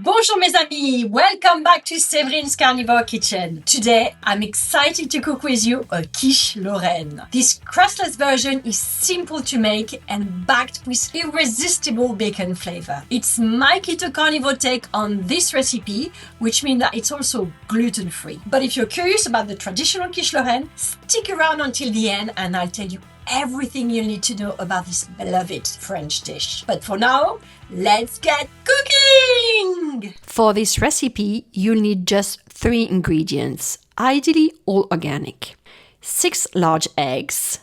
Bonjour mes amis, welcome back to Séverine's Carnivore Kitchen. Today I'm excited to cook with you a quiche Lorraine. This crustless version is simple to make and backed with irresistible bacon flavor. It's my Keto Carnivore take on this recipe, which means that it's also gluten-free. But if you're curious about the traditional quiche Lorraine, stick around until the end and I'll tell you everything you need to know about this beloved French dish. But for now, let's get cooking! For this recipe, you'll need just 3 ingredients, ideally all organic. 6 large eggs,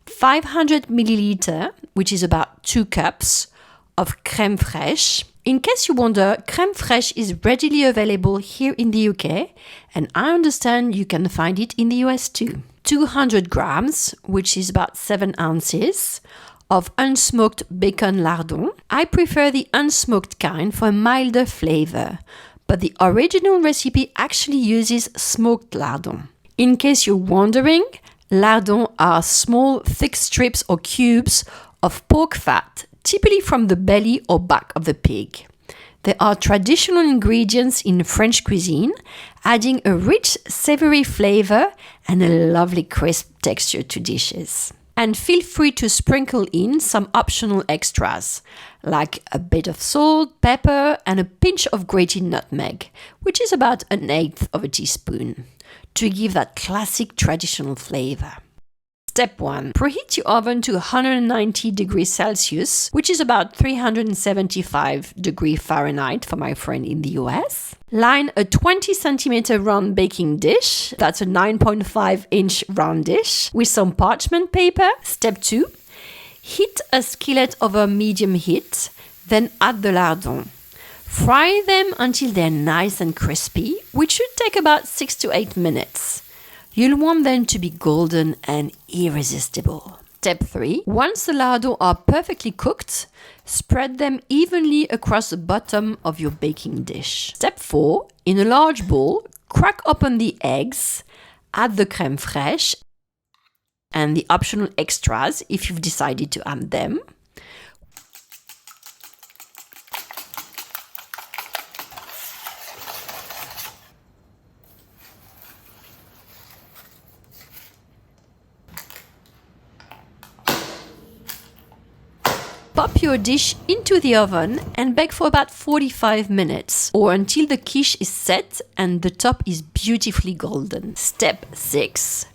500 milliliter, which is about 2 cups, of crème fraîche. In case you wonder, crème fraîche is readily available here in the UK, and I understand you can find it in the US too. 200 grams, which is about 7 ounces, of unsmoked bacon lardon. I prefer the unsmoked kind for a milder flavor, but the original recipe actually uses smoked lardon. In case you're wondering, lardon are small, thick strips or cubes of pork fat, typically from the belly or back of the pig. They are traditional ingredients in French cuisine, adding a rich, savory flavor and a lovely crisp texture to dishes. And feel free to sprinkle in some optional extras, like a bit of salt, pepper, and a pinch of grated nutmeg, which is about 1/8 of a teaspoon, to give that classic traditional flavor. Step 1. Preheat your oven to 190 degrees Celsius, which is about 375 degrees Fahrenheit for my friend in the US. Line a 20 centimeter round baking dish, that's a 9.5 inch round dish, with some parchment paper. Step 2. Heat a skillet over medium heat, then add the lardon. Fry them until they're nice and crispy, which should take about 6 to 8 minutes. You'll want them to be golden and irresistible. Step 3. Once the lardons are perfectly cooked, spread them evenly across the bottom of your baking dish. Step 4. In a large bowl, crack open the eggs, add the crème fraîche and the optional extras if you've decided to add them. Pop your dish into the oven and bake for about 45 minutes or until the quiche is set and the top is beautifully golden. Step 6.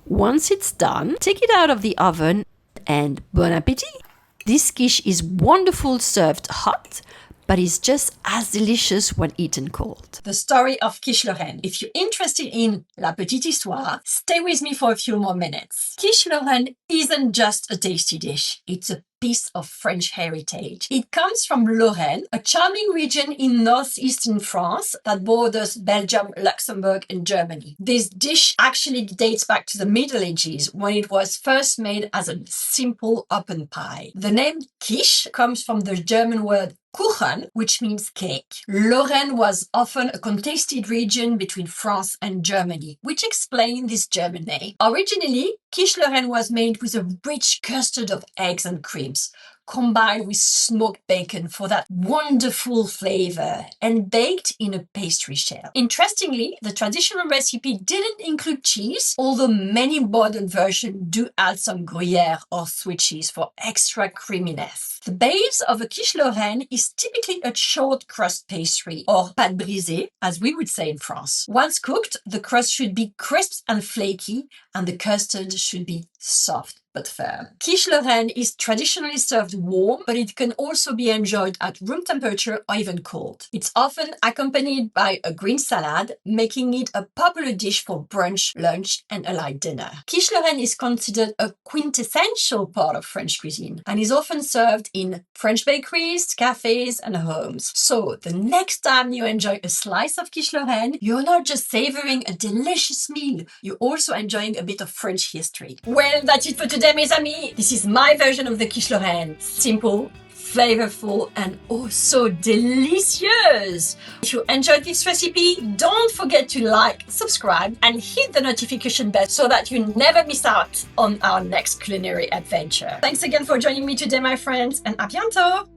Once it's done, take it out of the oven and bon appetit! This quiche is wonderful served hot, but it's just as delicious when eaten cold. The story of quiche Lorraine. If you're interested in la petite histoire, stay with me for a few more minutes. Quiche Lorraine isn't just a tasty dish, it's a piece of French heritage. It comes from Lorraine, a charming region in northeastern France that borders Belgium, Luxembourg, and Germany. This dish actually dates back to the Middle Ages when it was first made as a simple open pie. The name quiche comes from the German word Kuchen, which means cake. Lorraine was often a contested region between France and Germany, which explains this German name. Originally, quiche Lorraine was made with a rich custard of eggs and creams, combined with smoked bacon for that wonderful flavor and baked in a pastry shell. Interestingly, the traditional recipe didn't include cheese, although many modern versions do add some Gruyere or Swiss cheese for extra creaminess. The base of a quiche Lorraine is typically a short crust pastry, or pâte brisée, as we would say in France. Once cooked, the crust should be crisp and flaky, and the custard should be soft but firm. Quiche Lorraine is traditionally served warm, but it can also be enjoyed at room temperature or even cold. It's often accompanied by a green salad, making it a popular dish for brunch, lunch, and a light dinner. Quiche Lorraine is considered a quintessential part of French cuisine and is often served in French bakeries, cafes, and homes. So the next time you enjoy a slice of quiche Lorraine, you're not just savoring a delicious meal, you're also enjoying a bit of French history. Well, that's it for today, mes amis. This is my version of the quiche Lorraine. Simple, flavorful, and oh so delicious. If you enjoyed this recipe, don't forget to like, subscribe, and hit the notification bell so that you never miss out on our next culinary adventure. Thanks again for joining me today, my friends, and à bientôt!